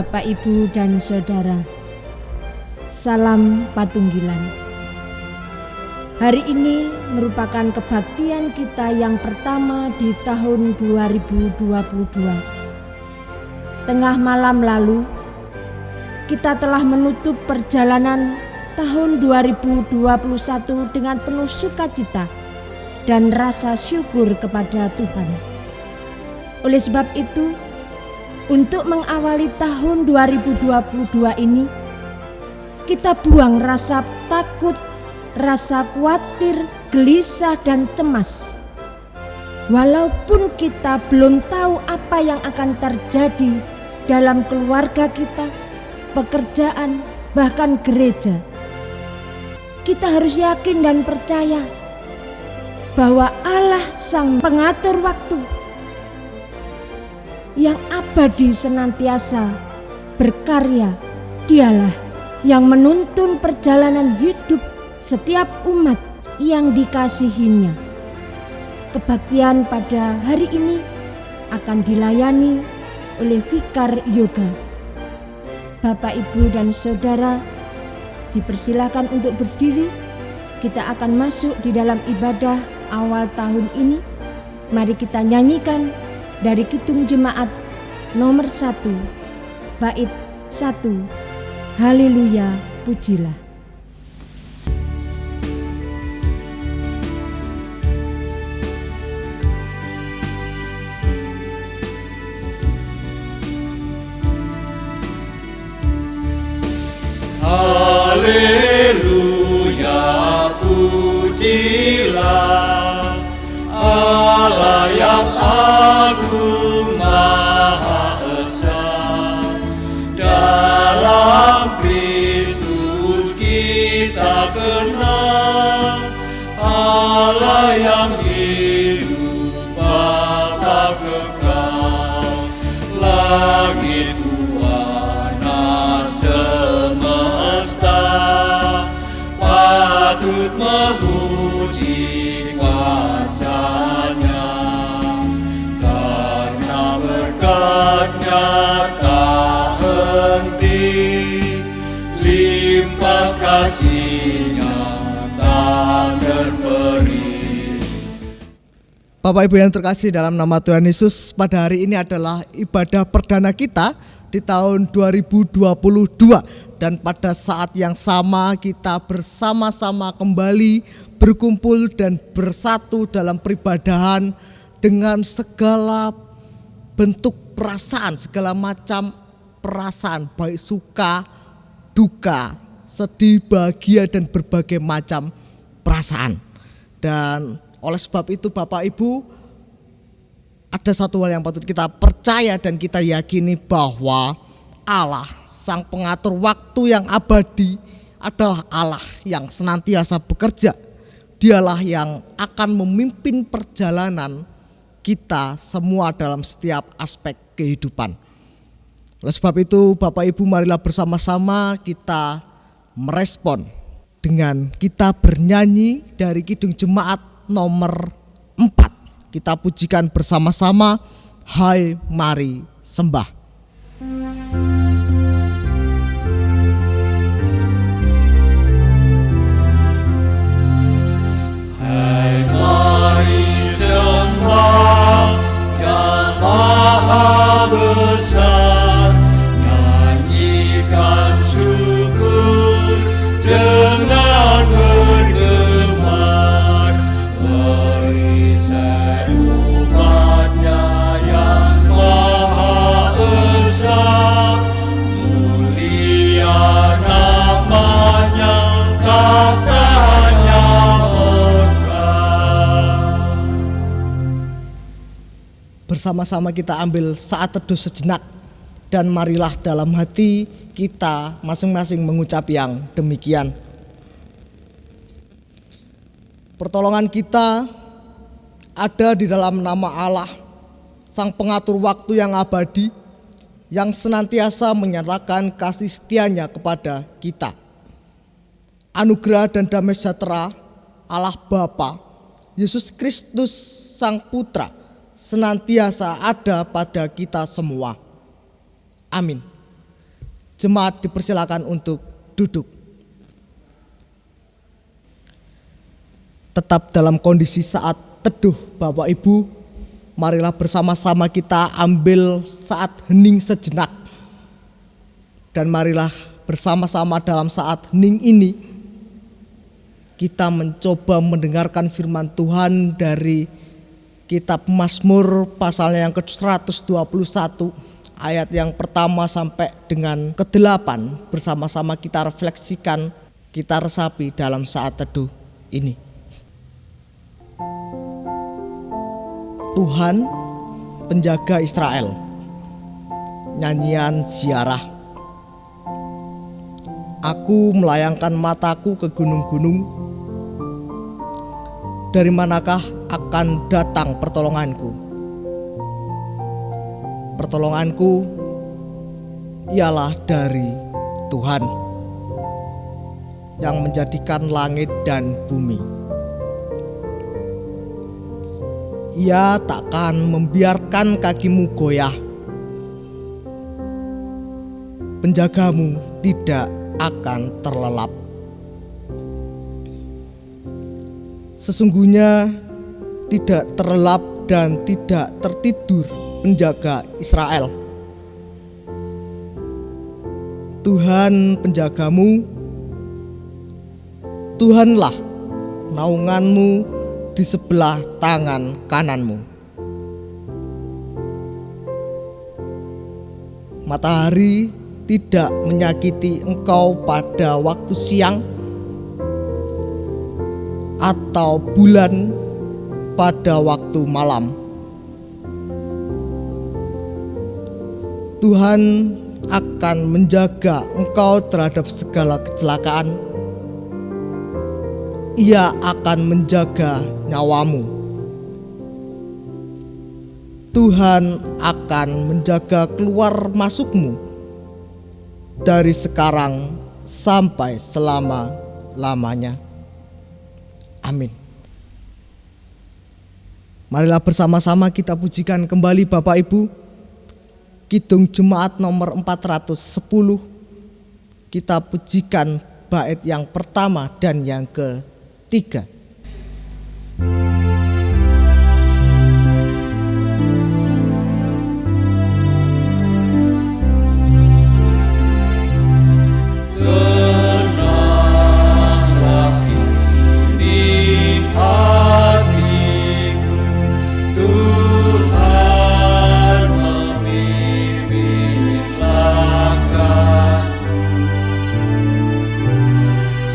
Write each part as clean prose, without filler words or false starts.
Bapak, Ibu, dan Saudara. Salam Patunggilan. Hari ini merupakan kebaktian kita yang pertama di tahun 2022. Tengah malam lalu, kita telah menutup perjalanan tahun 2021 dengan penuh sukacita dan rasa syukur kepada Tuhan. Oleh sebab itu, untuk mengawali tahun 2022 ini, kita buang rasa takut, rasa khawatir, gelisah, dan cemas. Walaupun kita belum tahu apa yang akan terjadi dalam keluarga kita, pekerjaan, bahkan gereja, kita harus yakin dan percaya bahwa Allah Sang Pengatur waktu yang abadi senantiasa berkarya. Dialah yang menuntun perjalanan hidup setiap umat yang dikasihinya. Kebaktian pada hari ini akan dilayani oleh Vikar Yoga. Bapak, Ibu, dan Saudara, dipersilakan untuk berdiri. Kita akan masuk di dalam ibadah awal tahun ini. Mari kita nyanyikan dari Kidung Jemaat nomor 1, bait 1, Haleluya, pujilah. Haleluya, pujilah Allah yang agung maha esa. Dalam Kristus kita kenal Allah yang hidup Bapa kekal. Langit buana semesta patut memuji kuasa-Nya, karena berkat-Nya tak henti, limpah kasih-Nya tak terperi. Bapak Ibu yang terkasih dalam nama Tuhan Yesus, pada hari ini adalah ibadah perdana kita di tahun 2022. Dan pada saat yang sama kita bersama-sama kembali berkumpul dan bersatu dalam peribadahan dengan segala bentuk perasaan, segala macam perasaan, baik suka, duka, sedih, bahagia, dan berbagai macam perasaan. Dan oleh sebab itu Bapak Ibu, ada satu hal yang patut kita percaya dan kita yakini, bahwa Allah Sang Pengatur waktu yang abadi adalah Allah yang senantiasa bekerja. Dialah yang akan memimpin perjalanan kita semua dalam setiap aspek kehidupan. Oleh sebab itu Bapak Ibu, marilah bersama-sama kita merespon dengan kita bernyanyi dari Kidung Jemaat nomor 4. Kita pujikan bersama-sama, Hai Mari Sembah. Hai mari sembah yang maha besar, nyanyikan syukur dengan bergema, merisai umat-Nya yang maha esa, mulia namanya, tahtanya Bersama-sama kita ambil saat teduh sejenak, dan marilah dalam hati kita masing-masing mengucap yang demikian. Pertolongan kita ada di dalam nama Allah, Sang Pengatur waktu yang abadi, yang senantiasa menyatakan kasih setia-Nya kepada kita. Anugerah dan damai sejahtera Allah Bapa, Yesus Kristus Sang Putra, senantiasa ada pada kita semua. Amin. Jemaat dipersilakan untuk duduk. Tetap dalam kondisi saat teduh Bapak Ibu, marilah bersama-sama kita ambil saat hening sejenak. Dan marilah bersama-sama dalam saat hening ini kita mencoba mendengarkan firman Tuhan dari kitab Mazmur pasalnya yang ke-121 ayat yang pertama sampai dengan ke-8. Bersama-sama kita refleksikan, kita resapi dalam saat teduh ini. Tuhan penjaga Israel. Nyanyian ziarah. Aku melayangkan mataku ke gunung-gunung. Dari manakah akan datang pertolonganku? Pertolonganku ialah dari Tuhan yang menjadikan langit dan bumi. Ia takkan membiarkan kakimu goyah. Penjagamu tidak akan terlelap. Sesungguhnya tidak terlelap dan tidak tertidur penjaga Israel. Tuhan penjagamu, Tuhanlah naunganmu di sebelah tangan kananmu. Matahari tidak menyakiti engkau pada waktu siang, atau bulan pada waktu malam. Tuhan akan menjaga engkau terhadap segala kecelakaan. Ia akan menjaga nyawamu. Tuhan akan menjaga keluar masukmu dari sekarang sampai selama-lamanya. Amin. Marilah bersama-sama kita pujikan kembali Bapak Ibu Kidung Jemaat nomor 410. Kita pujikan bait yang pertama dan yang ketiga.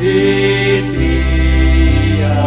Di tiap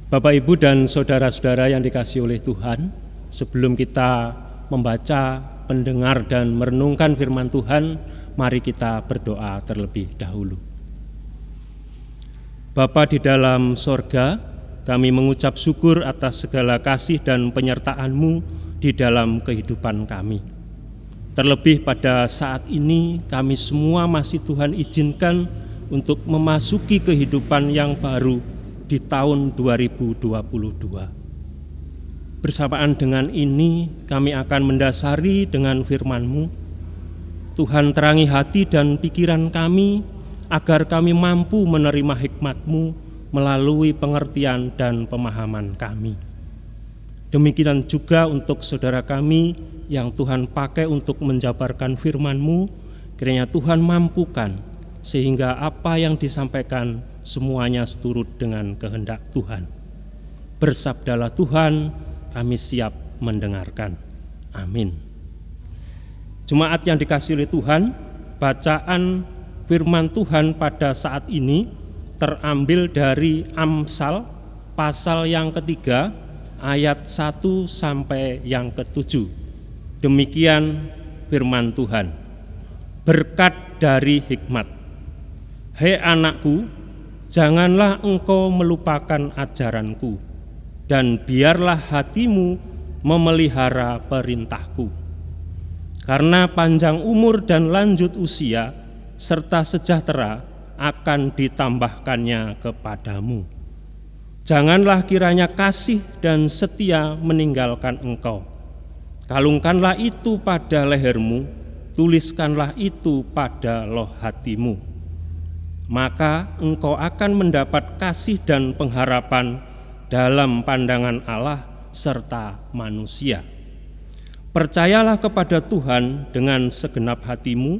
Bapak, Ibu, dan saudara-saudara yang dikasihi oleh Tuhan, sebelum kita membaca, mendengar, dan merenungkan firman Tuhan, mari kita berdoa terlebih dahulu. Bapa di dalam sorga, kami mengucap syukur atas segala kasih dan penyertaan-Mu di dalam kehidupan kami. Terlebih pada saat ini, kami semua masih Tuhan izinkan untuk memasuki kehidupan yang baru di tahun 2022. Bersamaan dengan ini, kami akan mendasari dengan firman-Mu. Tuhan, terangi hati dan pikiran kami, agar kami mampu menerima hikmat-Mu melalui pengertian dan pemahaman kami. Demikian juga untuk saudara kami yang Tuhan pakai untuk menjabarkan firman-Mu, kiranya Tuhan mampukan sehingga apa yang disampaikan semuanya seturut dengan kehendak Tuhan. Bersabdalah Tuhan, kami siap mendengarkan. Amin. Jemaat yang dikasihi oleh Tuhan, bacaan firman Tuhan pada saat ini terambil dari Amsal pasal yang ketiga ayat 1 sampai yang ke-7. Demikian firman Tuhan. Berkat dari hikmat. Hei anakku, janganlah engkau melupakan ajaranku, dan biarlah hatimu memelihara perintahku. Karena panjang umur dan lanjut usia serta sejahtera akan ditambahkannya kepadamu. Janganlah kiranya kasih dan setia meninggalkan engkau. Kalungkanlah itu pada lehermu, tuliskanlah itu pada loh hatimu. Maka engkau akan mendapat kasih dan pengharapan dalam pandangan Allah serta manusia. Percayalah kepada Tuhan dengan segenap hatimu,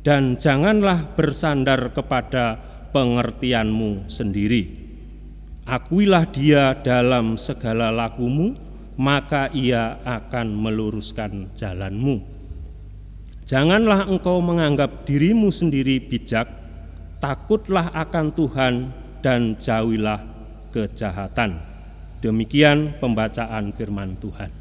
dan janganlah bersandar kepada pengertianmu sendiri. Akuilah Dia dalam segala lakumu, maka Ia akan meluruskan jalanmu. Janganlah engkau menganggap dirimu sendiri bijak, takutlah akan Tuhan dan jauhilah kejahatan. Demikian pembacaan firman Tuhan.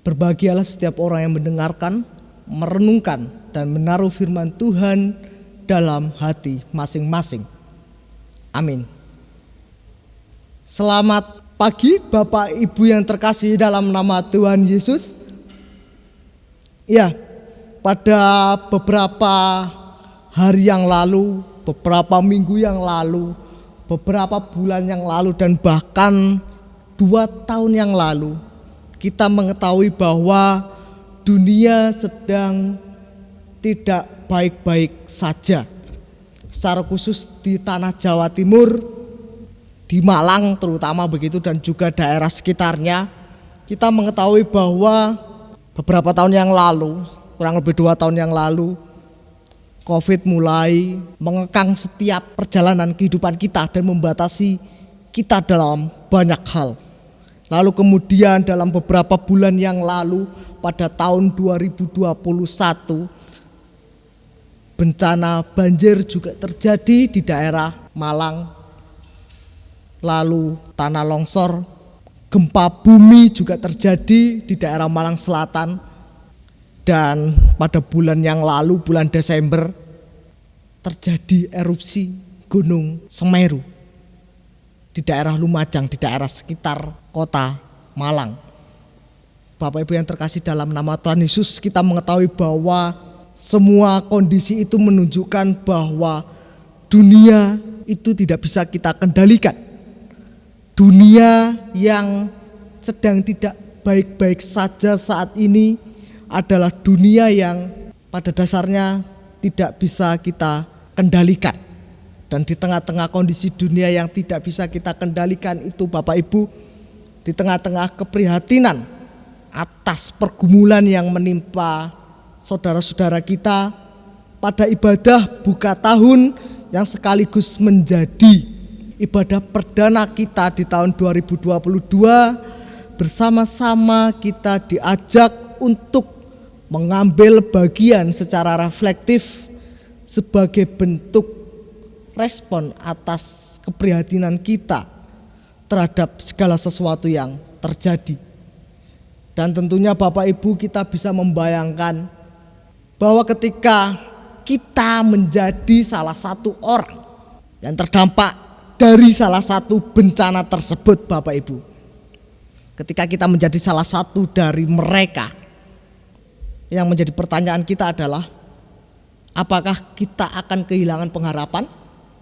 Berbahagialah setiap orang yang mendengarkan, merenungkan, dan menaruh firman Tuhan dalam hati masing-masing. Amin. Selamat pagi Bapak Ibu yang terkasih dalam nama Tuhan Yesus. Ya, pada beberapa hari yang lalu, beberapa minggu yang lalu, beberapa bulan yang lalu, dan bahkan 2 tahun yang lalu, kita mengetahui bahwa dunia sedang tidak baik-baik saja. Secara khusus di tanah Jawa Timur, di Malang terutama begitu, dan juga daerah sekitarnya. Kita mengetahui bahwa beberapa tahun yang lalu, kurang lebih 2 tahun yang lalu, COVID mulai mengekang setiap perjalanan kehidupan kita dan membatasi kita dalam banyak hal. Lalu kemudian dalam beberapa bulan yang lalu, pada tahun 2021, bencana banjir juga terjadi di daerah Malang. Lalu tanah longsor, gempa bumi juga terjadi di daerah Malang Selatan. Dan pada bulan yang lalu, bulan Desember, terjadi erupsi Gunung Semeru, di daerah Lumajang, di daerah sekitar kota Malang. Bapak Ibu yang terkasih dalam nama Tuhan Yesus, kita mengetahui bahwa semua kondisi itu menunjukkan bahwa dunia itu tidak bisa kita kendalikan. Dunia yang sedang tidak baik-baik saja saat ini adalah dunia yang pada dasarnya tidak bisa kita kendalikan. Dan di tengah-tengah kondisi dunia yang tidak bisa kita kendalikan itu Bapak Ibu, di tengah-tengah keprihatinan atas pergumulan yang menimpa saudara-saudara kita pada ibadah buka tahun yang sekaligus menjadi ibadah perdana kita di tahun 2022, bersama-sama kita diajak untuk mengambil bagian secara reflektif sebagai bentuk respon atas keprihatinan kita terhadap segala sesuatu yang terjadi. Dan tentunya Bapak Ibu, kita bisa membayangkan bahwa ketika kita menjadi salah satu orang yang terdampak dari salah satu bencana tersebut, Bapak Ibu, ketika kita menjadi salah satu dari mereka, yang menjadi pertanyaan kita adalah, apakah kita akan kehilangan pengharapan?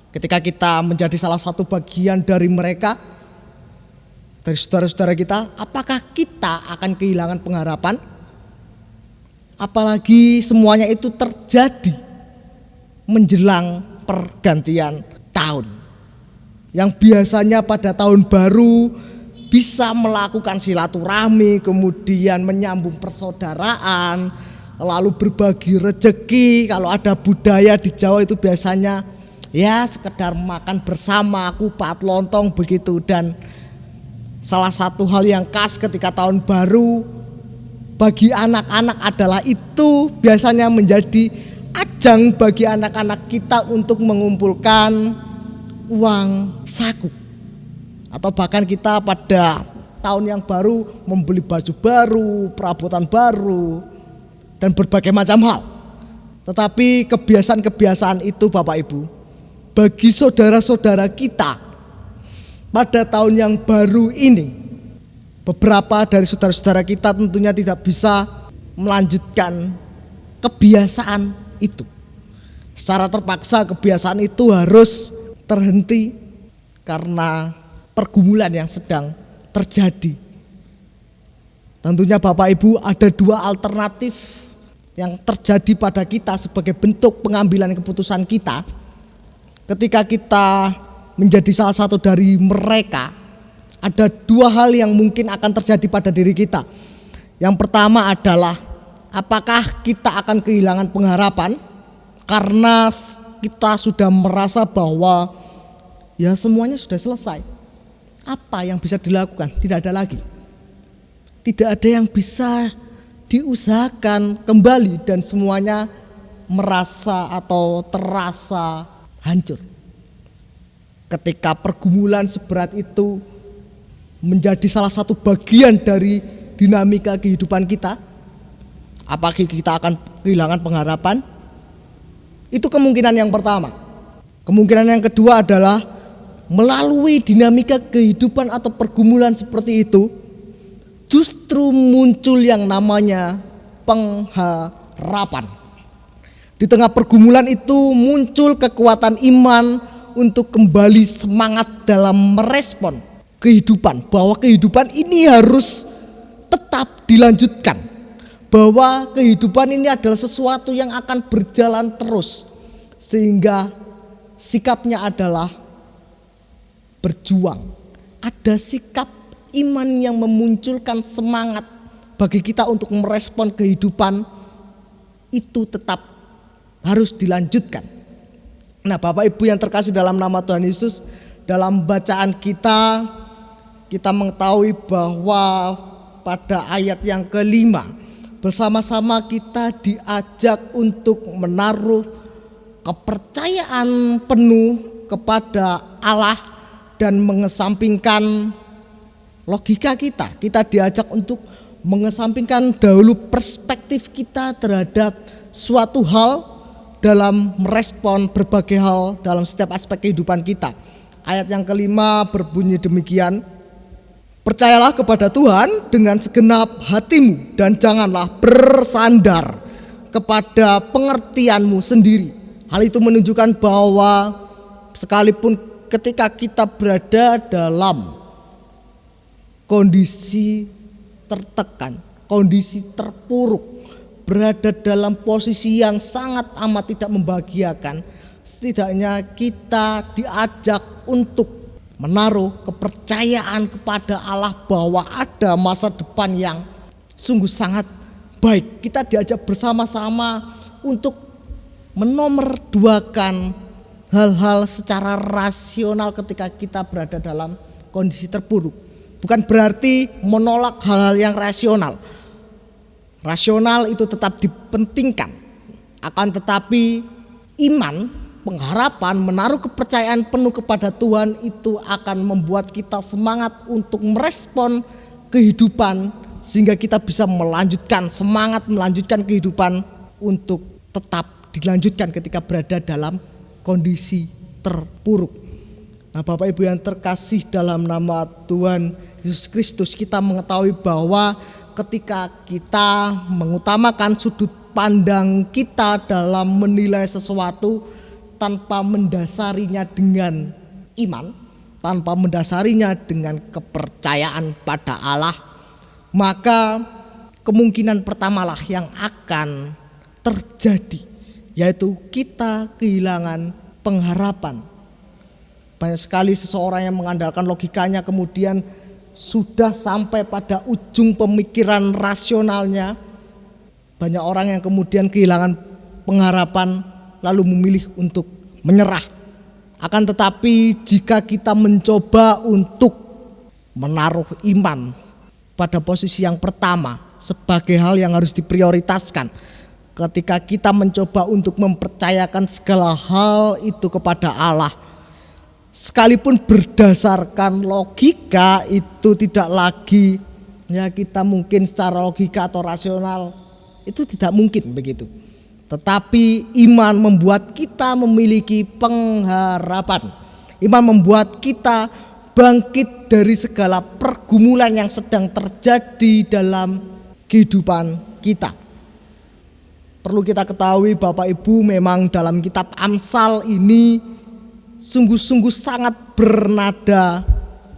Ketika kita menjadi salah satu bagian dari mereka, dari saudara-saudara kita, apakah kita akan kehilangan pengharapan? Apalagi semuanya itu terjadi menjelang pergantian tahun, yang biasanya pada tahun baru bisa melakukan silaturahmi, kemudian menyambung persaudaraan, lalu berbagi rezeki. Kalau ada budaya di Jawa itu biasanya ya sekedar makan bersama, kupat, lontong begitu. Dan salah satu hal yang khas ketika tahun baru bagi anak-anak adalah itu biasanya menjadi ajang bagi anak-anak kita untuk mengumpulkan uang saku. Atau bahkan kita pada tahun yang baru membeli baju baru, perabotan baru, dan berbagai macam hal. Tetapi kebiasaan-kebiasaan itu Bapak Ibu, bagi saudara-saudara kita pada tahun yang baru ini, beberapa dari saudara-saudara kita tentunya tidak bisa melanjutkan kebiasaan itu. Secara terpaksa kebiasaan itu harus terhenti karena pergumulan yang sedang terjadi. Tentunya Bapak Ibu, ada dua alternatif yang terjadi pada kita sebagai bentuk pengambilan keputusan kita. Ketika kita menjadi salah satu dari mereka, ada dua hal yang mungkin akan terjadi pada diri kita. Yang pertama adalah, apakah kita akan kehilangan pengharapan karena kita sudah merasa bahwa ya semuanya sudah selesai. Apa yang bisa dilakukan? Tidak ada lagi. Tidak ada yang bisa diusahakan kembali dan semuanya merasa atau terasa hancur. Ketika pergumulan seberat itu menjadi salah satu bagian dari dinamika kehidupan kita, apakah kita akan kehilangan pengharapan? Itu kemungkinan yang pertama. Kemungkinan yang kedua adalah melalui dinamika kehidupan atau pergumulan seperti itu, justru muncul yang namanya pengharapan. Di tengah pergumulan itu muncul kekuatan iman untuk kembali semangat dalam merespon kehidupan, bahwa kehidupan ini harus tetap dilanjutkan, bahwa kehidupan ini adalah sesuatu yang akan berjalan terus, sehingga sikapnya adalah berjuang. Ada sikap iman yang memunculkan semangat bagi kita untuk merespon kehidupan itu tetap harus dilanjutkan. Nah, Bapak Ibu yang terkasih dalam nama Tuhan Yesus, dalam bacaan kita mengetahui bahwa pada ayat yang kelima, bersama-sama kita diajak untuk menaruh kepercayaan penuh kepada Allah dan mengesampingkan logika kita. Kita diajak untuk mengesampingkan dahulu perspektif kita terhadap suatu hal dalam merespon berbagai hal dalam setiap aspek kehidupan kita. Ayat yang kelima berbunyi demikian, percayalah kepada Tuhan dengan segenap hatimu dan janganlah bersandar kepada pengertianmu sendiri. Hal itu menunjukkan bahwa sekalipun ketika kita berada dalam kondisi tertekan, kondisi terpuruk, berada dalam posisi yang sangat amat tidak membahagiakan, setidaknya kita diajak untuk menaruh kepercayaan kepada Allah bahwa ada masa depan yang sungguh sangat baik. Kita diajak bersama-sama untuk menomorduakan hal-hal secara rasional ketika kita berada dalam kondisi terpuruk. Bukan berarti menolak hal-hal yang rasional. Rasional itu tetap dipentingkan. Akan tetapi iman, pengharapan, menaruh kepercayaan penuh kepada Tuhan itu akan membuat kita semangat untuk merespon kehidupan sehingga kita bisa melanjutkan kehidupan untuk tetap dilanjutkan ketika berada dalam kondisi terpuruk. Nah, Bapak Ibu yang terkasih dalam nama Tuhan Yesus Kristus, kita mengetahui bahwa ketika kita mengutamakan sudut pandang kita dalam menilai sesuatu tanpa mendasarinya dengan iman, tanpa mendasarinya dengan kepercayaan pada Allah, maka kemungkinan pertamalah yang akan terjadi, yaitu kita kehilangan pengharapan. Banyak sekali seseorang yang mengandalkan logikanya kemudian sudah sampai pada ujung pemikiran rasionalnya. Banyak orang yang kemudian kehilangan pengharapan lalu memilih untuk menyerah. Akan tetapi jika kita mencoba untuk menaruh iman pada posisi yang pertama sebagai hal yang harus diprioritaskan, ketika kita mencoba untuk mempercayakan segala hal itu kepada Allah, sekalipun berdasarkan logika itu tidak lagi kita mungkin secara logika atau rasional itu tidak mungkin begitu. Tetapi iman membuat kita memiliki pengharapan. Iman membuat kita bangkit dari segala pergumulan yang sedang terjadi dalam kehidupan kita. Perlu kita ketahui Bapak Ibu, memang dalam kitab Amsal ini sungguh-sungguh sangat bernada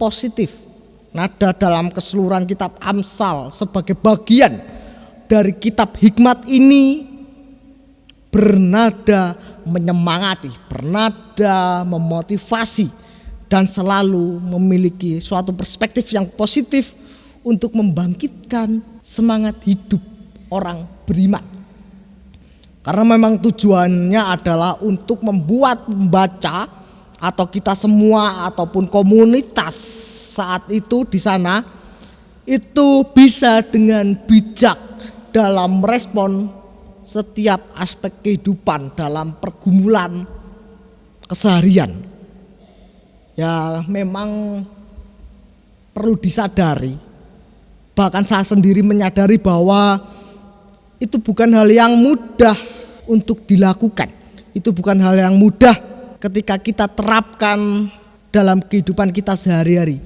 positif. Nada dalam keseluruhan kitab Amsal sebagai bagian dari kitab hikmat ini bernada menyemangati, bernada memotivasi, dan selalu memiliki suatu perspektif yang positif untuk membangkitkan semangat hidup orang beriman. Karena memang tujuannya adalah untuk membuat pembaca atau kita semua ataupun komunitas saat itu di sana itu bisa dengan bijak dalam merespon setiap aspek kehidupan dalam pergumulan keseharian. Ya, memang perlu disadari, bahkan saya sendiri menyadari bahwa itu bukan hal yang mudah untuk dilakukan. Itu bukan hal yang mudah ketika kita terapkan dalam kehidupan kita sehari-hari.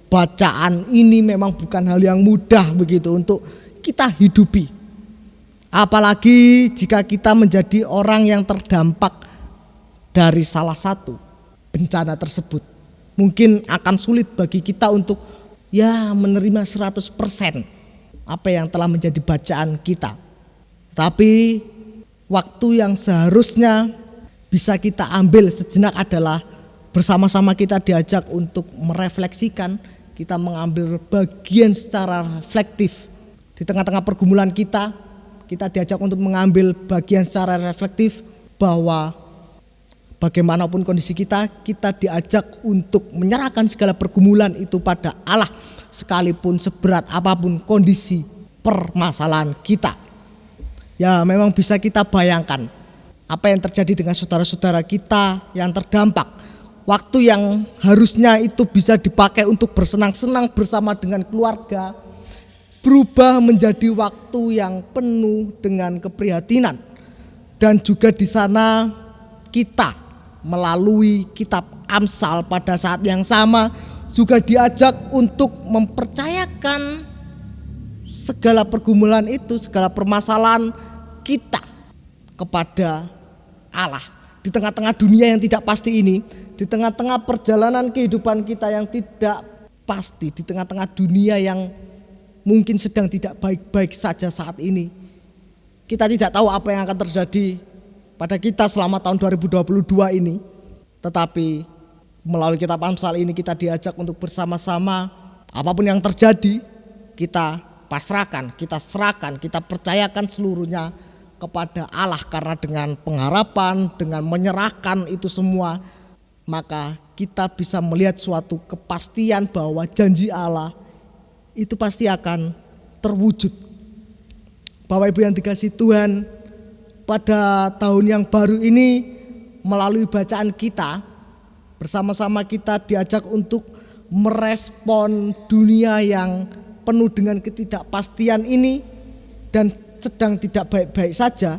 Bacaan ini memang bukan hal yang mudah begitu untuk kita hidupi. Apalagi jika kita menjadi orang yang terdampak dari salah satu bencana tersebut. Mungkin akan sulit bagi kita untuk menerima 100% apa yang telah menjadi bacaan kita. Tapi waktu yang seharusnya bisa kita ambil sejenak adalah bersama-sama kita diajak untuk merefleksikan, kita mengambil bagian secara reflektif. Di tengah-tengah pergumulan kita diajak untuk mengambil bagian secara reflektif bahwa bagaimanapun kondisi kita diajak untuk menyerahkan segala pergumulan itu pada Allah, sekalipun seberat apapun kondisi permasalahan kita. Ya, memang bisa kita bayangkan apa yang terjadi dengan saudara-saudara kita yang terdampak. Waktu yang harusnya itu bisa dipakai untuk bersenang-senang bersama dengan keluarga berubah menjadi waktu yang penuh dengan keprihatinan Dan juga di sana kita melalui kitab Amsal pada saat yang sama juga diajak untuk mempercayakan segala pergumulan itu, segala permasalahan kita kepada Allah. Di tengah-tengah dunia yang tidak pasti ini, di tengah-tengah perjalanan kehidupan kita yang tidak pasti, di tengah-tengah dunia yang mungkin sedang tidak baik-baik saja saat ini, kita tidak tahu apa yang akan terjadi pada kita selama tahun 2022 ini. Tetapi melalui kitab Amsal ini kita diajak untuk bersama-sama, apapun yang terjadi kita pasrahkan, kita serahkan, kita percayakan seluruhnya kepada Allah. Karena dengan pengharapan, dengan menyerahkan itu semua, maka kita bisa melihat suatu kepastian bahwa janji Allah itu pasti akan terwujud. Bapak Ibu yang dikasihi Tuhan, pada tahun yang baru ini melalui bacaan kita, bersama-sama kita diajak untuk merespon dunia yang penuh dengan ketidakpastian ini dan sedang tidak baik-baik saja,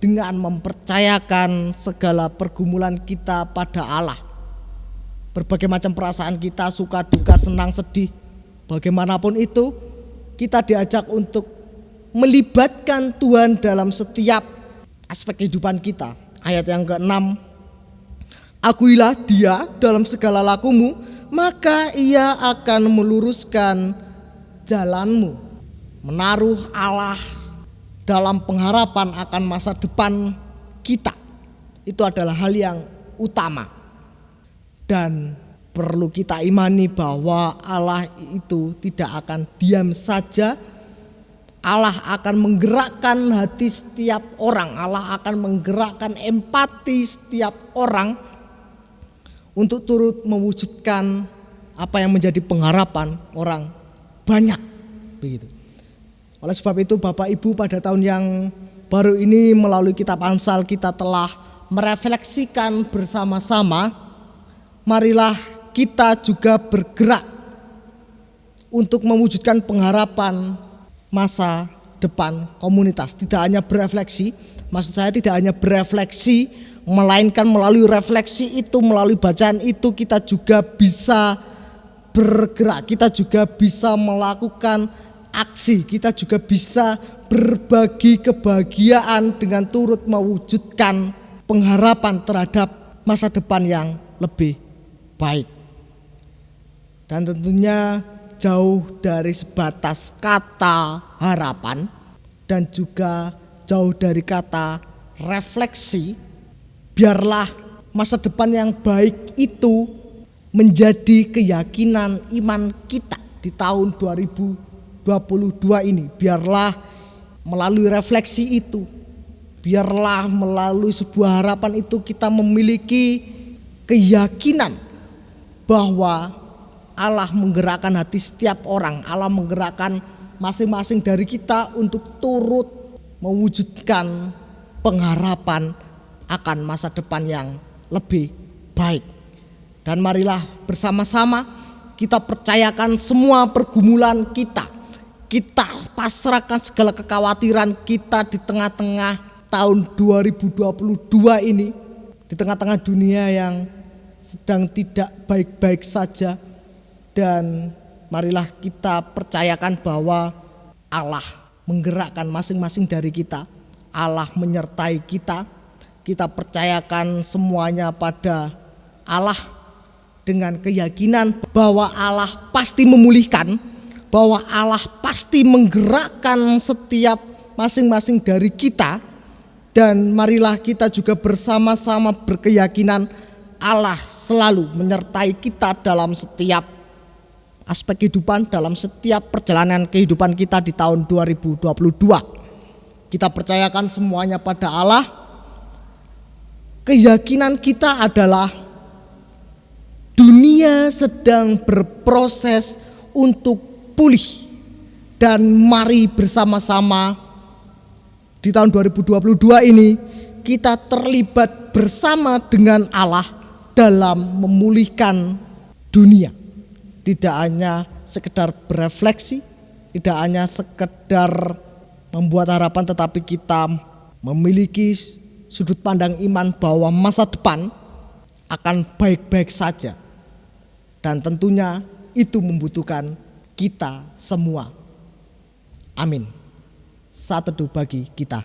dengan mempercayakan segala pergumulan kita pada Allah. Berbagai macam perasaan kita, suka, duka, senang, sedih, bagaimanapun itu, kita diajak untuk melibatkan Tuhan dalam setiap aspek kehidupan kita. Ayat yang ke-6, akuilah Dia dalam segala lakumu, maka Ia akan meluruskan jalanmu. Menaruh Allah dalam pengharapan akan masa depan kita, itu adalah hal yang utama. Dan perlu kita imani bahwa Allah itu tidak akan diam saja. Allah akan menggerakkan hati setiap orang. Allah akan menggerakkan empati setiap orang untuk turut mewujudkan apa yang menjadi pengharapan orang banyak. Begitu. Oleh sebab itu Bapak Ibu, pada tahun yang baru ini melalui kitab Amsal kita telah merefleksikan bersama-sama. Marilah kita juga bergerak untuk mewujudkan pengharapan masa depan komunitas. Tidak hanya berefleksi, maksud saya tidak hanya berefleksi, melainkan melalui refleksi itu, melalui bacaan itu kita juga bisa bergerak, kita juga bisa melakukan aksi, kita juga bisa berbagi kebahagiaan dengan turut mewujudkan pengharapan terhadap masa depan yang lebih baik. Dan tentunya jauh dari sebatas kata harapan dan juga jauh dari kata refleksi, biarlah masa depan yang baik itu menjadi keyakinan iman kita di tahun 2022 ini. Biarlah melalui refleksi itu, biarlah melalui sebuah harapan itu kita memiliki keyakinan bahwa Allah menggerakkan hati setiap orang. Allah menggerakkan masing-masing dari kita untuk turut mewujudkan pengharapan akan masa depan yang lebih baik. Dan marilah bersama-sama kita percayakan semua pergumulan kita. Kita pasrahkan segala kekhawatiran kita di tengah-tengah tahun 2022 ini, di tengah-tengah dunia yang sedang tidak baik-baik saja. Dan marilah kita percayakan bahwa Allah menggerakkan masing-masing dari kita. Allah menyertai kita. Kita percayakan semuanya pada Allah dengan keyakinan bahwa Allah pasti memulihkan, bahwa Allah pasti menggerakkan setiap masing-masing dari kita. Dan marilah kita juga bersama-sama berkeyakinan Allah selalu menyertai kita dalam setiap aspek kehidupan, dalam setiap perjalanan kehidupan kita di tahun 2022. Kita percayakan semuanya pada Allah. Keyakinan kita adalah dunia sedang berproses untuk pulih. Dan mari bersama-sama di tahun 2022 ini kita terlibat bersama dengan Allah dalam memulihkan dunia. Tidak hanya sekedar berefleksi, tidak hanya sekedar membuat harapan, tetapi kita memiliki sudut pandang iman bahwa masa depan akan baik-baik saja. Dan tentunya itu membutuhkan kita semua. Amin. Saat teduh bagi kita.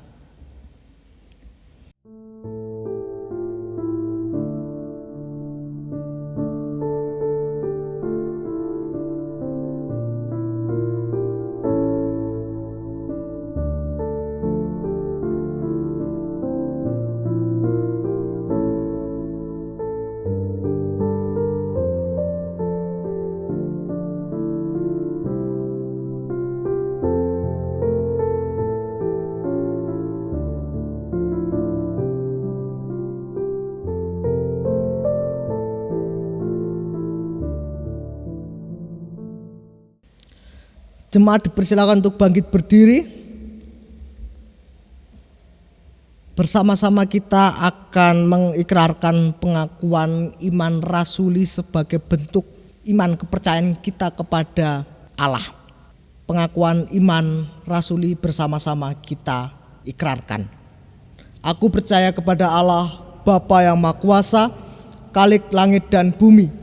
Jemaat dipersilakan untuk bangkit berdiri. Bersama-sama kita akan mengikrarkan pengakuan iman rasuli sebagai bentuk iman kepercayaan kita kepada Allah. Pengakuan iman rasuli bersama-sama kita ikrarkan. Aku percaya kepada Allah, Bapa yang Maha Kuasa, Khalik langit dan bumi,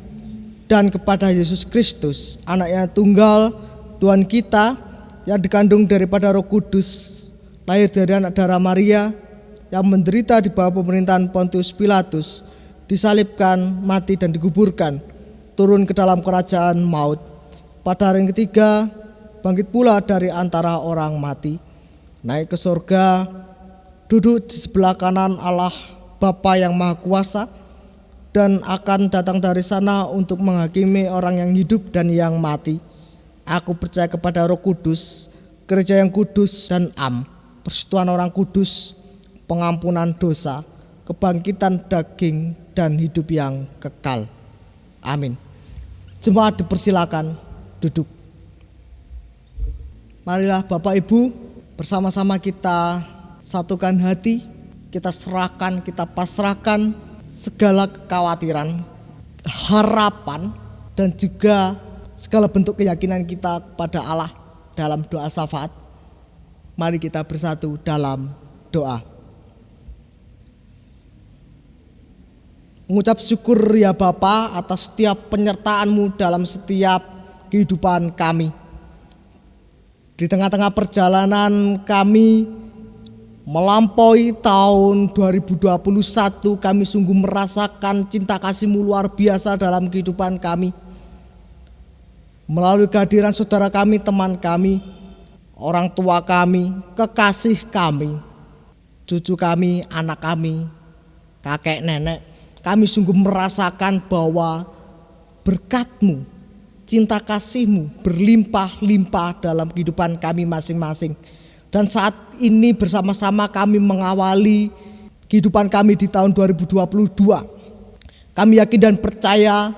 dan kepada Yesus Kristus, Anaknya tunggal, Tuhan kita, yang dikandung daripada Roh Kudus, lahir dari anak darah Maria, yang menderita di bawah pemerintahan Pontius Pilatus, disalibkan, mati dan dikuburkan, turun ke dalam kerajaan maut. Pada hari yang ketiga, bangkit pula dari antara orang mati, naik ke surga, duduk di sebelah kanan Allah Bapa yang Maha Kuasa, dan akan datang dari sana untuk menghakimi orang yang hidup dan yang mati. Aku percaya kepada Roh Kudus, gereja yang kudus dan persekutuan orang kudus, pengampunan dosa, kebangkitan daging dan hidup yang kekal. Amin. Jemaat dipersilakan duduk. Marilah Bapak Ibu, bersama-sama kita satukan hati, kita serahkan, kita pasrahkan segala kekhawatiran, harapan, dan juga segala bentuk keyakinan kita kepada Allah dalam doa syafaat. Mari kita bersatu dalam doa. Mengucap syukur ya Bapa atas setiap penyertaan-Mu dalam setiap kehidupan kami. Di tengah-tengah perjalanan kami melampaui tahun 2021, kami sungguh merasakan cinta kasih-Mu luar biasa dalam kehidupan kami. Melalui kehadiran saudara kami, teman kami, orang tua kami, kekasih kami, cucu kami, anak kami, kakek nenek, kami sungguh merasakan bahwa berkat-Mu, cinta kasih-Mu berlimpah-limpah dalam kehidupan kami masing-masing. Dan saat ini bersama-sama kami mengawali kehidupan kami di tahun 2022. Kami yakin dan percaya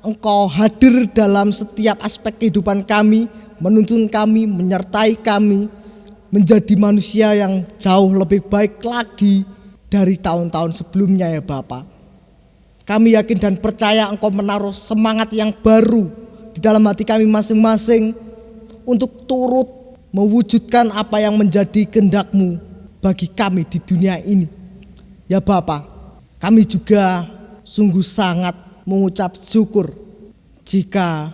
Engkau hadir dalam setiap aspek kehidupan kami, menuntun kami, menyertai kami, menjadi manusia yang jauh lebih baik lagi dari tahun-tahun sebelumnya ya Bapa. Kami yakin dan percaya Engkau menaruh semangat yang baru di dalam hati kami masing-masing untuk turut mewujudkan apa yang menjadi kehendak-Mu bagi kami di dunia ini. Ya Bapa, kami juga sungguh sangat mengucap syukur jika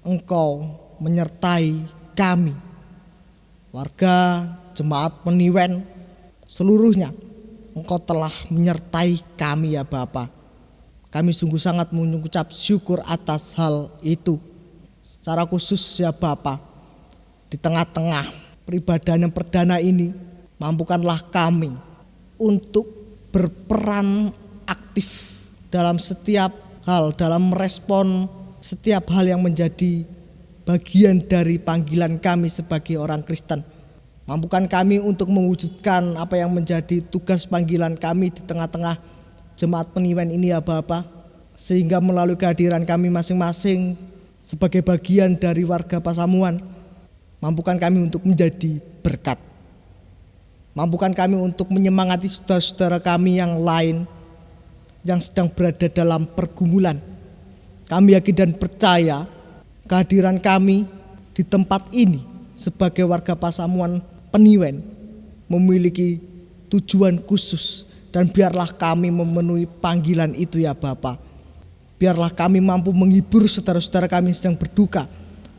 Engkau menyertai kami, warga jemaat Peniwen seluruhnya. Engkau telah menyertai kami ya Bapa. Kami sungguh sangat mengucap syukur atas hal itu. Secara khusus ya Bapa, di tengah-tengah peribadahan yang perdana ini, mampukanlah kami untuk berperan aktif dalam setiap hal, dalam merespon setiap hal yang menjadi bagian dari panggilan kami sebagai orang Kristen. Mampukan kami untuk mewujudkan apa yang menjadi tugas panggilan kami di tengah-tengah jemaat Peniwen ini ya Bapa, sehingga melalui kehadiran kami masing-masing sebagai bagian dari warga Pasamuan, mampukan kami untuk menjadi berkat. Mampukan kami untuk menyemangati saudara-saudara kami yang lain yang sedang berada dalam pergumulan. Kami yakin dan percaya kehadiran kami di tempat ini sebagai warga Pasamuan Peniwen memiliki tujuan khusus Dan biarlah kami memenuhi panggilan itu ya Bapa. Biarlah kami mampu menghibur saudara-saudara kami yang sedang berduka.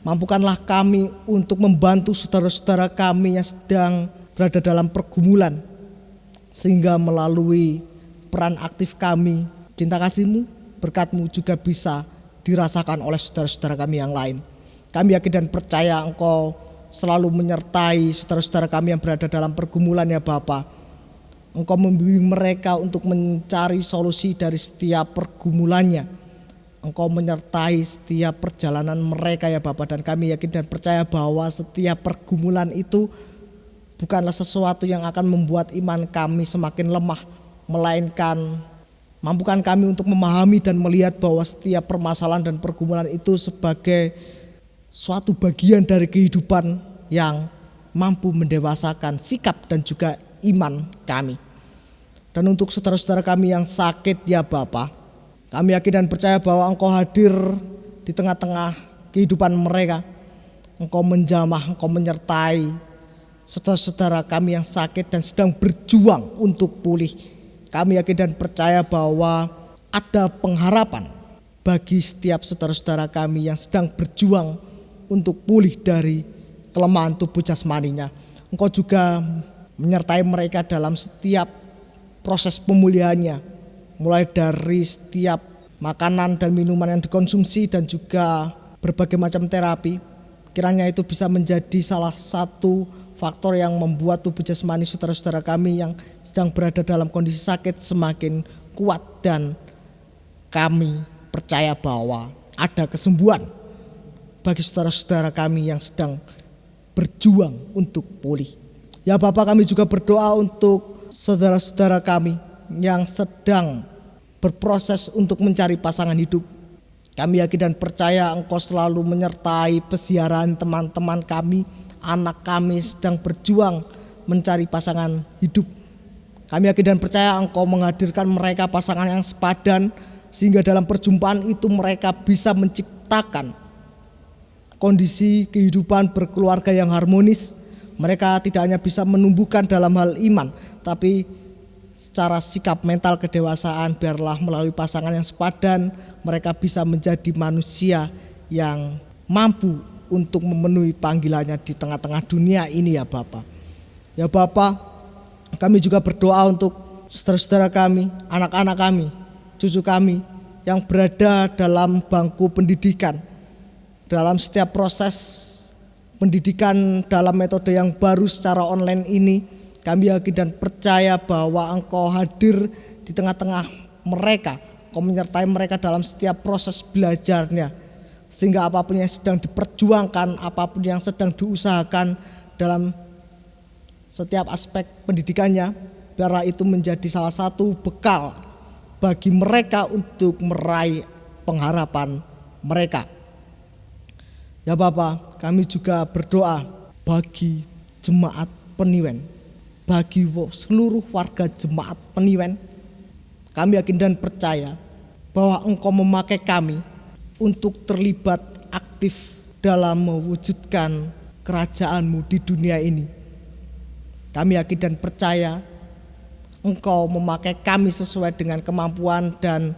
Mampukanlah kami untuk membantu saudara-saudara kami yang sedang berada dalam pergumulan. Sehingga melalui peran aktif kami, cinta kasih-Mu, berkat-Mu juga bisa dirasakan oleh saudara-saudara kami yang lain. Kami yakin dan percaya Engkau selalu menyertai saudara-saudara kami yang berada dalam pergumulan ya Bapa. Engkau membimbing mereka untuk mencari solusi dari setiap pergumulannya. Engkau menyertai setiap perjalanan mereka ya Bapa. Dan kami yakin dan percaya bahwa setiap pergumulan itu bukanlah sesuatu yang akan membuat iman kami semakin lemah. Melainkan mampukan kami untuk memahami dan melihat bahwa setiap permasalahan dan pergumulan itu sebagai suatu bagian dari kehidupan yang mampu mendewasakan sikap dan juga iman kami. Dan untuk saudara-saudara kami yang sakit ya Bapa, kami yakin dan percaya bahwa Engkau hadir di tengah-tengah kehidupan mereka. Engkau menjamah, Engkau menyertai saudara-saudara kami yang sakit dan sedang berjuang untuk pulih. Kami yakin dan percaya bahwa ada pengharapan bagi setiap saudara-saudara kami yang sedang berjuang untuk pulih dari kelemahan tubuh jasmaninya. Engkau juga menyertai mereka dalam setiap proses pemulihannya, mulai dari setiap makanan dan minuman yang dikonsumsi dan juga berbagai macam terapi. Kiranya itu bisa menjadi salah satu faktor yang membuat tubuh jasmani saudara-saudara kami yang sedang berada dalam kondisi sakit semakin kuat, dan kami percaya bahwa ada kesembuhan bagi saudara-saudara kami yang sedang berjuang untuk pulih. Ya Bapak, kami juga berdoa untuk saudara-saudara kami yang sedang berproses untuk mencari pasangan hidup. Kami yakin dan percaya Engkau selalu menyertai pesiaran teman-teman kami, anak kami sedang berjuang mencari pasangan hidup. Kami yakin dan percaya Engkau menghadirkan mereka pasangan yang sepadan, sehingga dalam perjumpaan itu mereka bisa menciptakan kondisi kehidupan berkeluarga yang harmonis. Mereka tidak hanya bisa menumbuhkan dalam hal iman, tapi secara sikap mental kedewasaan. Biarlah melalui pasangan yang sepadan mereka bisa menjadi manusia yang mampu untuk memenuhi panggilannya di tengah-tengah dunia ini ya Bapak. Ya Bapak, kami juga berdoa untuk saudara-saudara kami, anak-anak kami, cucu kami yang berada dalam bangku pendidikan, dalam setiap proses pendidikan dalam metode yang baru secara online ini. Kami yakin dan percaya bahwa Engkau hadir di tengah-tengah mereka. Engkau menyertai mereka dalam setiap proses belajarnya, sehingga apapun yang sedang diperjuangkan, apapun yang sedang diusahakan dalam setiap aspek pendidikannya, biarlah itu menjadi salah satu bekal bagi mereka untuk meraih pengharapan mereka. Ya Bapak, kami juga berdoa bagi jemaat Peniwen, bagi seluruh warga jemaat Peniwen. Kami yakin dan percaya bahwa Engkau memakai kami untuk terlibat aktif dalam mewujudkan kerajaan-Mu di dunia ini. Kami yakin dan percaya Engkau memakai kami sesuai dengan kemampuan dan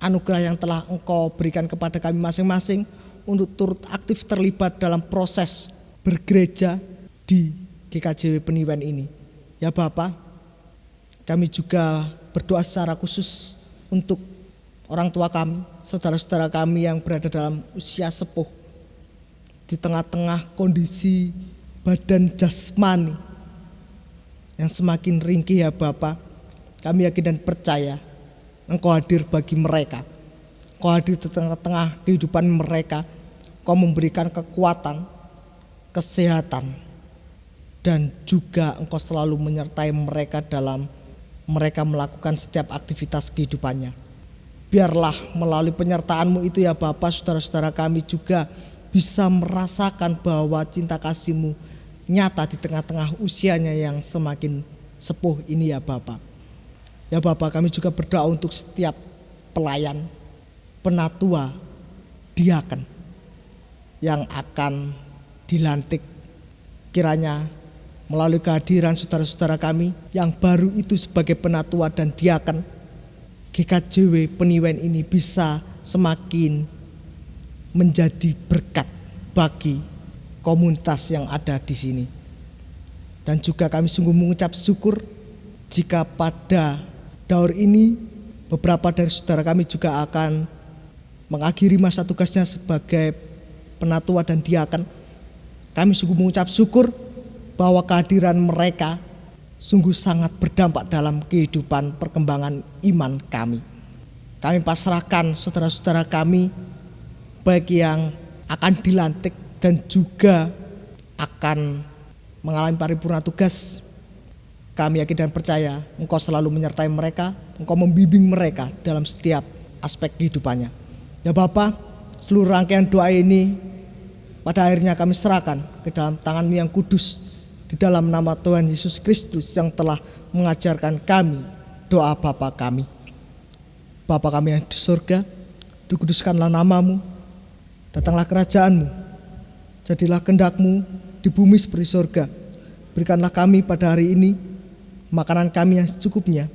anugerah yang telah Engkau berikan kepada kami masing-masing untuk turut aktif terlibat dalam proses bergereja di GKJW Peniwen ini. Ya Bapak, kami juga berdoa secara khusus untuk orang tua kami, saudara-saudara kami yang berada dalam usia sepuh, di tengah-tengah kondisi badan jasmani yang semakin ringkih ya Bapak. Kami yakin dan percaya Engkau hadir bagi mereka. Engkau hadir di tengah-tengah kehidupan mereka. Engkau memberikan kekuatan, kesehatan, dan juga Engkau selalu menyertai mereka dalam mereka melakukan setiap aktivitas kehidupannya. Biarlah melalui penyertaan-Mu itu ya Bapak, saudara-saudara kami juga bisa merasakan bahwa cinta kasih-Mu nyata di tengah-tengah usianya yang semakin sepuh ini ya Bapak. Ya Bapak, kami juga berdoa untuk setiap pelayan, penatua, diaken yang akan dilantik. Kiranya melalui kehadiran saudara-saudara kami yang baru itu sebagai penatua dan diaken, GKJW Peniwen ini bisa semakin menjadi berkat bagi komunitas yang ada di sini. Dan juga kami sungguh mengucap syukur jika pada daur ini beberapa dari saudara kami juga akan mengakhiri masa tugasnya sebagai penatua dan diaken. Kami sungguh mengucap syukur bahwa kehadiran mereka sungguh sangat berdampak dalam kehidupan perkembangan iman kami. Kami pasrahkan saudara-saudara kami baik yang akan dilantik dan juga akan mengalami paripurna tugas. Kami yakin dan percaya Engkau selalu menyertai mereka, Engkau membimbing mereka dalam setiap aspek kehidupannya. Ya Bapa, seluruh rangkaian doa ini pada akhirnya kami serahkan ke dalam tangan-Mu yang kudus, di dalam nama Tuhan Yesus Kristus yang telah mengajarkan kami doa Bapa kami. Bapa kami yang di surga, dikuduskanlah nama-Mu, datanglah kerajaan-Mu, jadilah kehendak-Mu di bumi seperti surga. Berikanlah kami pada hari ini makanan kami yang secukupnya,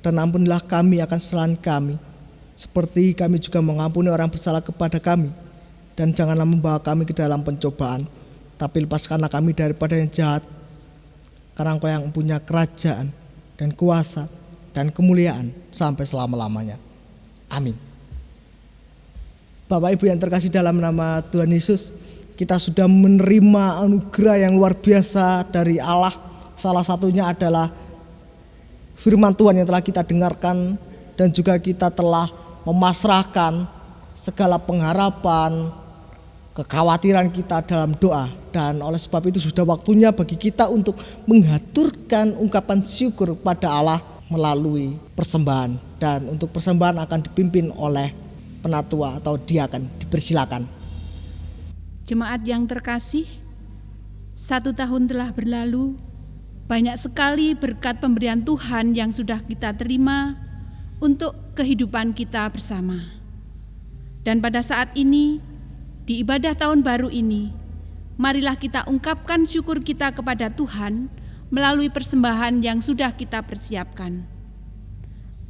dan ampunilah kami akan kesalahan kami, seperti kami juga mengampuni orang bersalah kepada kami. Dan janganlah membawa kami ke dalam pencobaan, tapi lepaskanlah kami daripada yang jahat, karena Engkau yang punya kerajaan dan kuasa dan kemuliaan sampai selama-lamanya. Amin. Bapak Ibu yang terkasih dalam nama Tuhan Yesus, kita sudah menerima anugerah yang luar biasa dari Allah. Salah satunya adalah firman Tuhan yang telah kita dengarkan, dan juga kita telah memasrahkan segala pengharapan, kekhawatiran kita dalam doa. Dan oleh sebab itu sudah waktunya bagi kita untuk menghaturkan ungkapan syukur pada Allah melalui persembahan. Dan untuk persembahan akan dipimpin oleh penatua atau diaken. Dipersilakan. Jemaat yang terkasih, 1 tahun telah berlalu. Banyak sekali berkat pemberian Tuhan yang sudah kita terima untuk kehidupan kita bersama. Dan pada saat ini, di ibadah tahun baru ini, marilah kita ungkapkan syukur kita kepada Tuhan melalui persembahan yang sudah kita persiapkan.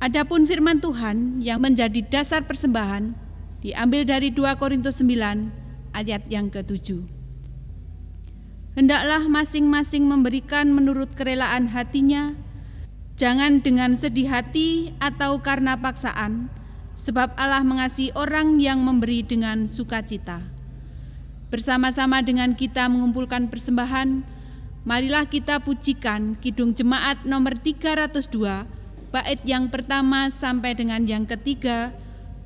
Adapun firman Tuhan yang menjadi dasar persembahan diambil dari 2 Korintus 9 ayat yang ke-7. Hendaklah masing-masing memberikan menurut kerelaan hatinya, jangan dengan sedih hati atau karena paksaan, sebab Allah mengasihi orang yang memberi dengan sukacita. Bersama-sama dengan kita mengumpulkan persembahan, marilah kita pujikan Kidung Jemaat nomor 302, bait yang pertama sampai dengan yang ketiga,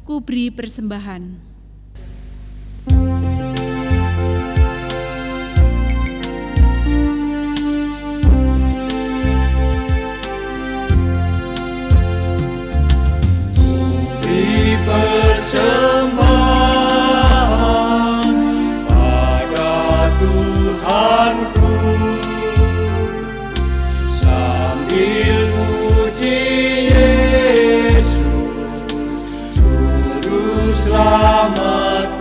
Ku Beri Persembahan. Persembahan pada Tuhanku, sambil muji Yesus, Juru Selamatku.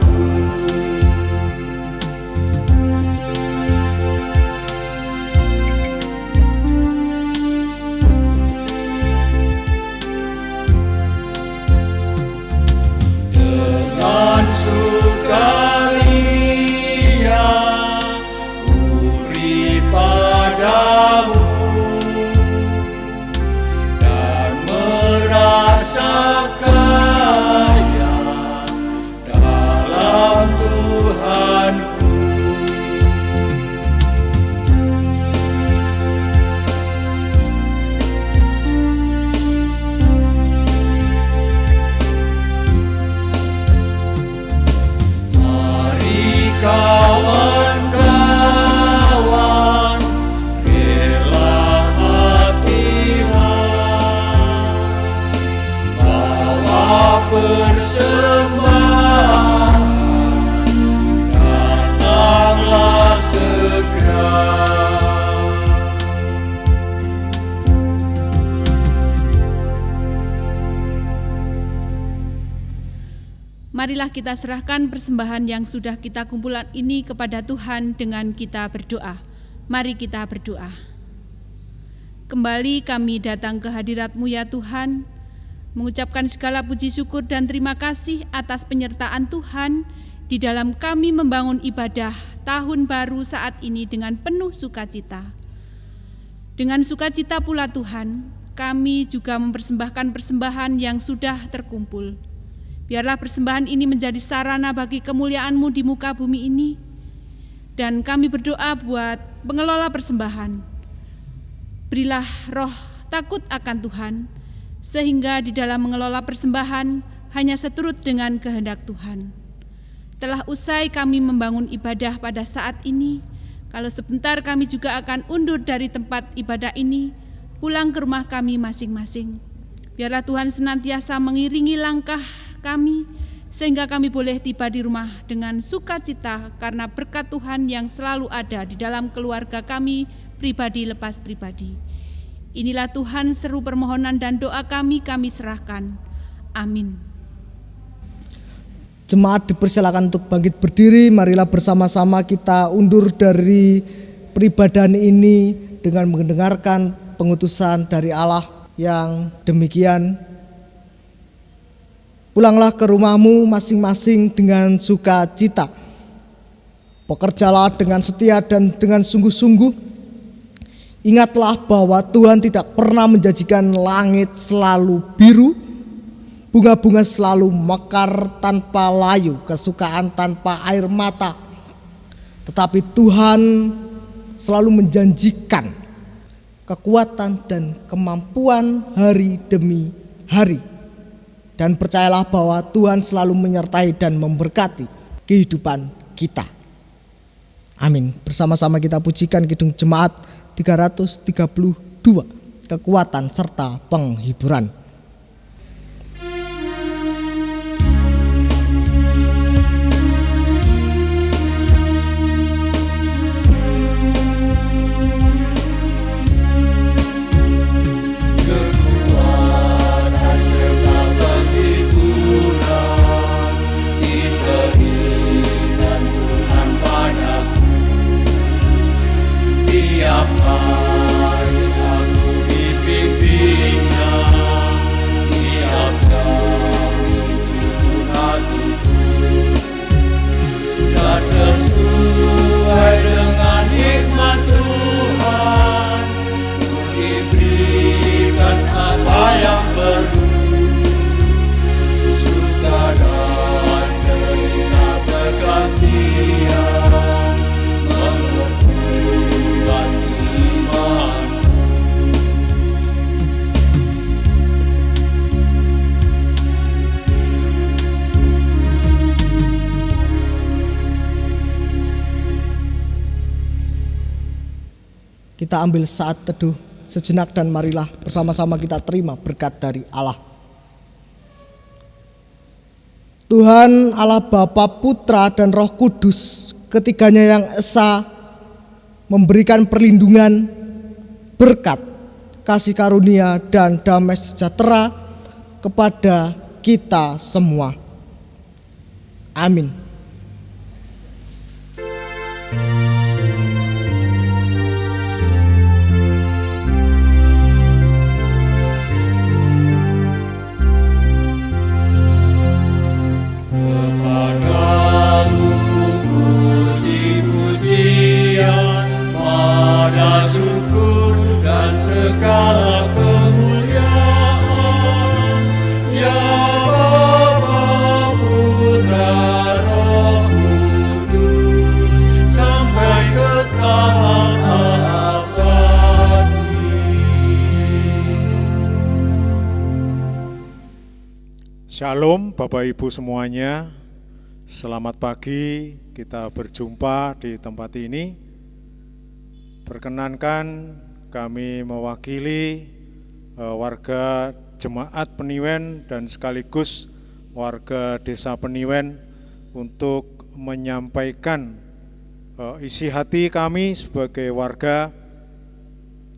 Dengan sukaria uri padamu, dan merasa kaya dalam Tuhanku. Kawan-kawan, rela hatilah, bawa persembahan, datanglah segera. Marilah kita serahkan persembahan yang sudah kita kumpulkan ini kepada Tuhan dengan kita berdoa. Mari kita berdoa. Kembali kami datang ke hadirat-Mu ya Tuhan, mengucapkan segala puji syukur dan terima kasih atas penyertaan Tuhan di dalam kami membangun ibadah tahun baru saat ini dengan penuh sukacita. Dengan sukacita pula Tuhan, kami juga mempersembahkan persembahan yang sudah terkumpul. Biarlah persembahan ini menjadi sarana bagi kemuliaan-Mu di muka bumi ini. Dan kami berdoa buat pengelola persembahan. Berilah roh takut akan Tuhan, sehingga di dalam mengelola persembahan hanya seturut dengan kehendak Tuhan. Telah usai kami membangun ibadah pada saat ini, kalau sebentar kami juga akan undur dari tempat ibadah ini, pulang ke rumah kami masing-masing. Biarlah Tuhan senantiasa mengiringi langkah kami, sehingga kami boleh tiba di rumah dengan sukacita karena berkat Tuhan yang selalu ada di dalam keluarga kami, pribadi lepas pribadi. Inilah Tuhan seru permohonan dan doa kami serahkan. Amin. Jemaat dipersilakan untuk bangkit berdiri. Marilah bersama-sama kita undur dari peribadahan ini dengan mendengarkan pengutusan dari Allah yang demikian. Pulanglah ke rumahmu masing-masing dengan sukacita. Bekerjalah dengan setia dan dengan sungguh-sungguh. Ingatlah bahwa Tuhan tidak pernah menjanjikan langit selalu biru, bunga-bunga selalu mekar tanpa layu, kesukaan tanpa air mata. Tetapi Tuhan selalu menjanjikan kekuatan dan kemampuan hari demi hari. Dan percayalah bahwa Tuhan selalu menyertai dan memberkati kehidupan kita. Amin. Bersama-sama kita pujikan Kidung Jemaat 332, kekuatan serta penghiburan. Kita ambil saat teduh sejenak dan marilah bersama-sama kita terima berkat dari Allah. Tuhan Allah Bapa, Putra dan Roh Kudus, ketiganya yang esa, memberikan perlindungan, berkat, kasih karunia dan damai sejahtera kepada kita semua. Amin. Segala kemuliaan ya Bapa, Putra, Roh Kudus sampai kekal abadi. Shalom Bapak Ibu semuanya. Selamat pagi, kita berjumpa di tempat ini. Perkenankan kami mewakili warga Jemaat Peniwen dan sekaligus warga Desa Peniwen untuk menyampaikan isi hati kami sebagai warga,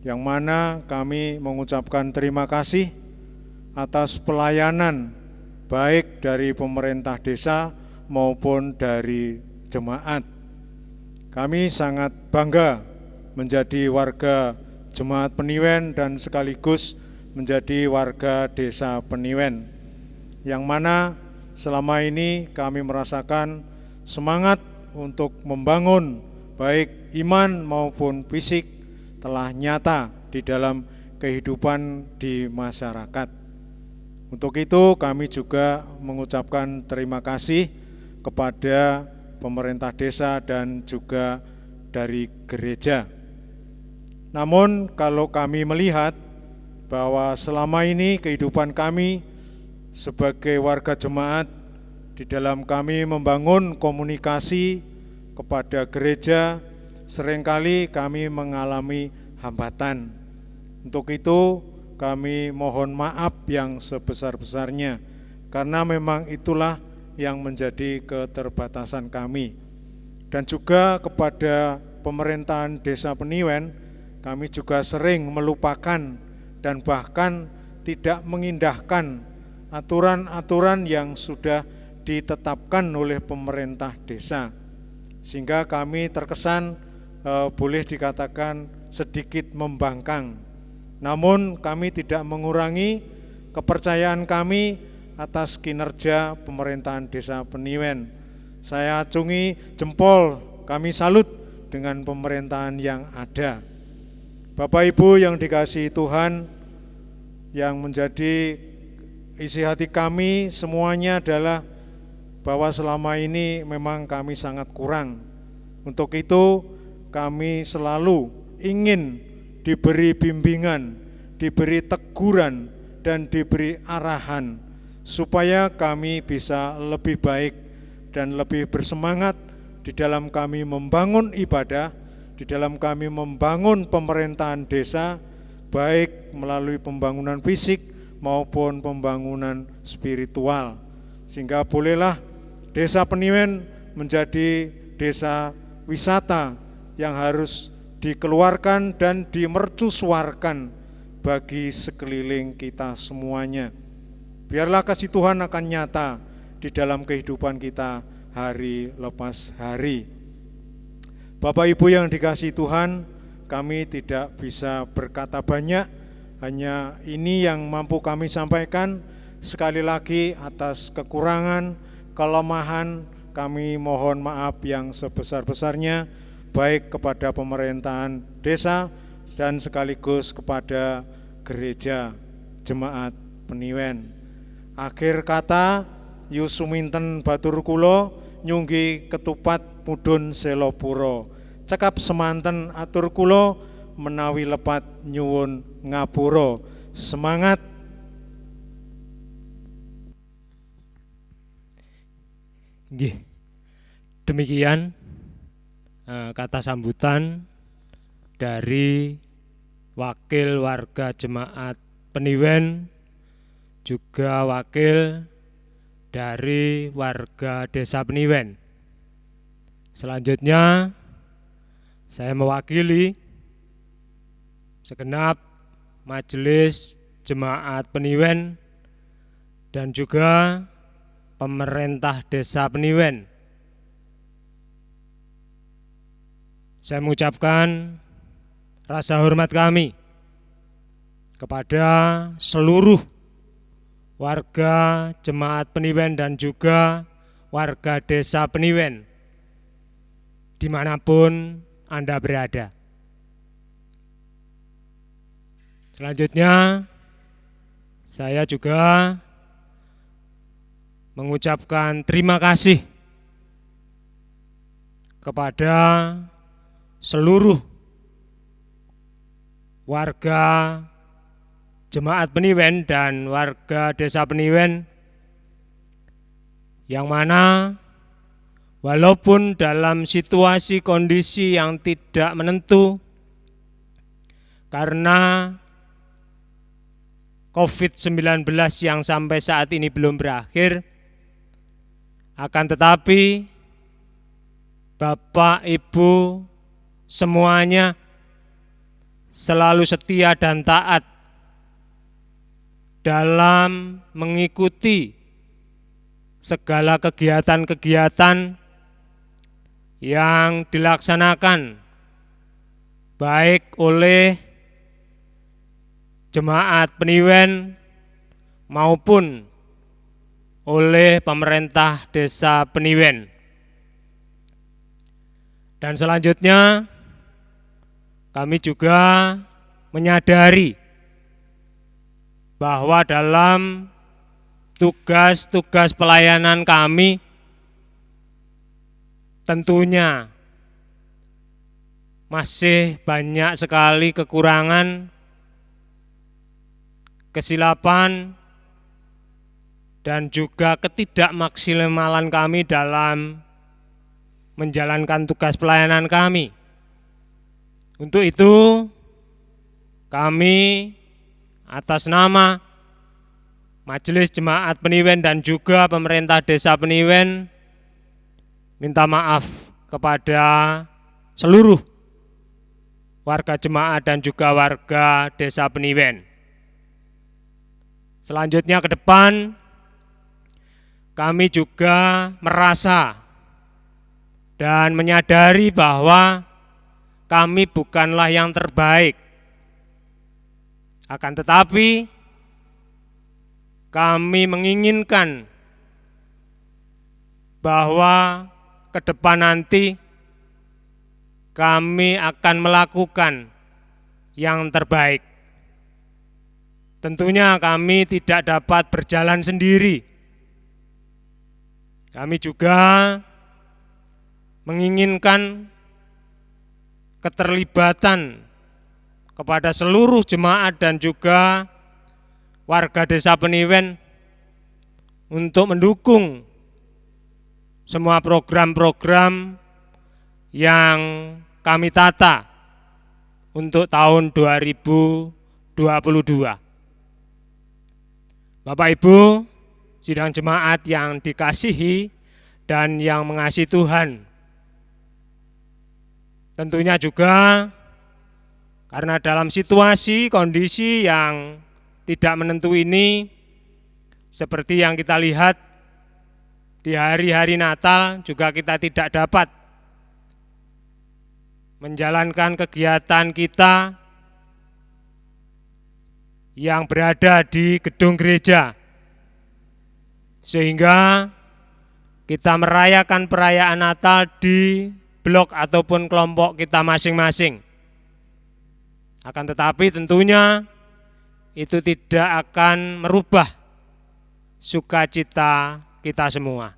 yang mana kami mengucapkan terima kasih atas pelayanan baik dari pemerintah desa maupun dari jemaat. Kami sangat bangga menjadi warga Jemaat Peniwen dan sekaligus menjadi warga Desa Peniwen, yang mana selama ini kami merasakan semangat untuk membangun baik iman maupun fisik telah nyata di dalam kehidupan di masyarakat. Untuk itu kami juga mengucapkan terima kasih kepada pemerintah desa dan juga dari gereja. Namun kalau kami melihat bahwa selama ini kehidupan kami sebagai warga jemaat di dalam kami membangun komunikasi kepada gereja, seringkali kami mengalami hambatan. Untuk itu kami mohon maaf yang sebesar-besarnya, karena memang itulah yang menjadi keterbatasan kami. Dan juga kepada pemerintahan Desa Peniwen, kami juga sering melupakan dan bahkan tidak mengindahkan aturan-aturan yang sudah ditetapkan oleh pemerintah desa, sehingga kami terkesan boleh dikatakan sedikit membangkang. Namun kami tidak mengurangi kepercayaan kami atas kinerja pemerintahan Desa Peniwen. Saya acungi jempol, kami salut dengan pemerintahan yang ada. Bapak Ibu yang dikasihi Tuhan, yang menjadi isi hati kami semuanya adalah bahwa selama ini memang kami sangat kurang. Untuk itu kami selalu ingin diberi bimbingan, diberi teguran, dan diberi arahan supaya kami bisa lebih baik dan lebih bersemangat di dalam kami membangun ibadah, di dalam kami membangun pemerintahan desa, baik melalui pembangunan fisik maupun pembangunan spiritual, sehingga bolehlah Desa Peniwen menjadi desa wisata yang harus dikeluarkan dan dimercusuarkan bagi sekeliling kita semuanya. Biarlah kasih Tuhan akan nyata di dalam kehidupan kita hari lepas hari. Bapak Ibu yang dikasihi Tuhan, kami tidak bisa berkata banyak, hanya ini yang mampu kami sampaikan. Sekali lagi atas kekurangan, kelemahan, kami mohon maaf yang sebesar-besarnya, baik kepada pemerintahan desa dan sekaligus kepada gereja Jemaat Peniwen. Akhir kata, yusuminten batur kula nyunggi ketupat mudhun selopuro. Cekap semanten atur kula menawi lepat nyuwun ngapura. Semangat. Nggih. Demikian kata sambutan dari wakil warga Jemaat Peniwen, juga wakil dari warga Desa Peniwen. Selanjutnya saya mewakili segenap Majelis Jemaat Peniwen dan juga pemerintah Desa Peniwen. Saya mengucapkan rasa hormat kami kepada seluruh warga Jemaat Peniwen dan juga warga Desa Peniwen dimanapun Anda berada. Selanjutnya saya juga mengucapkan terima kasih kepada seluruh warga Jemaat Peniwen dan warga Desa Peniwen, yang mana walaupun dalam situasi kondisi yang tidak menentu karena COVID-19 yang sampai saat ini belum berakhir, akan tetapi Bapak, Ibu, semuanya selalu setia dan taat dalam mengikuti segala kegiatan-kegiatan yang dilaksanakan baik oleh jemaat Peniwen maupun oleh pemerintah Desa Peniwen. Dan selanjutnya kami juga menyadari bahwa dalam tugas-tugas pelayanan kami tentunya masih banyak sekali kekurangan, kesilapan, dan juga ketidakmaksimalan kami dalam menjalankan tugas pelayanan kami. Untuk itu, kami atas nama Majelis Jemaat Peniwen dan juga pemerintah Desa Peniwen minta maaf kepada seluruh warga jemaat dan juga warga Desa Peniwen. Selanjutnya ke depan, kami juga merasa dan menyadari bahwa kami bukanlah yang terbaik. Akan tetapi, kami menginginkan bahwa ke depan nanti kami akan melakukan yang terbaik. Tentunya kami tidak dapat berjalan sendiri. Kami juga menginginkan keterlibatan kepada seluruh jemaat dan juga warga Desa Peniwen untuk mendukung semua program-program yang kami tata untuk tahun 2022. Bapak Ibu, sidang jemaat yang dikasihi dan yang mengasihi Tuhan, tentunya juga karena dalam situasi kondisi yang tidak menentu ini, seperti yang kita lihat di hari-hari Natal juga kita tidak dapat menjalankan kegiatan kita yang berada di gedung gereja, sehingga kita merayakan perayaan Natal di blok ataupun kelompok kita masing-masing. Akan tetapi tentunya itu tidak akan merubah sukacita kita semua.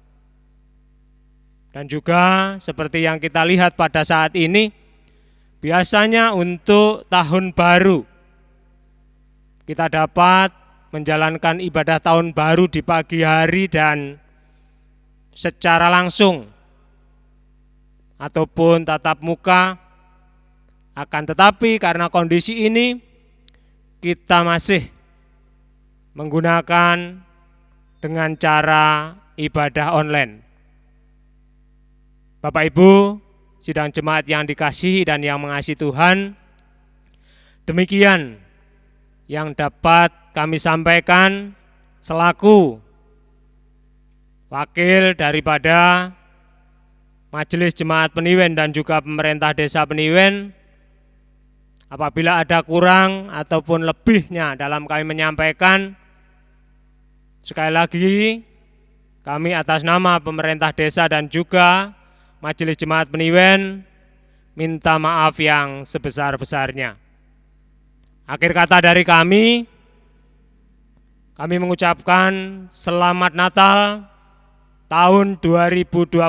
Dan juga seperti yang kita lihat pada saat ini, biasanya untuk tahun baru kita dapat menjalankan ibadah tahun baru di pagi hari dan secara langsung ataupun tatap muka. Akan tetapi karena kondisi ini kita masih menggunakan dengan cara ibadah online. Bapak Ibu, sidang jemaat yang dikasihi dan yang mengasihi Tuhan, demikian yang dapat kami sampaikan selaku wakil daripada Majelis Jemaat Peniwen dan juga pemerintah Desa Peniwen. Apabila ada kurang ataupun lebihnya dalam kami menyampaikan, sekali lagi kami atas nama pemerintah desa dan juga Majelis Jemaat Peniwen minta maaf yang sebesar-besarnya. Akhir kata dari kami mengucapkan selamat Natal tahun 2021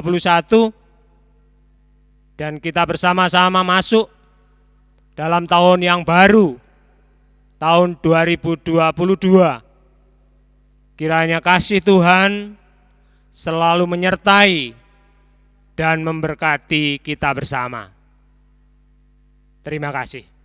dan kita bersama-sama masuk dalam tahun yang baru, tahun 2022. Kiranya kasih Tuhan selalu menyertai dan memberkati kita bersama. Terima kasih.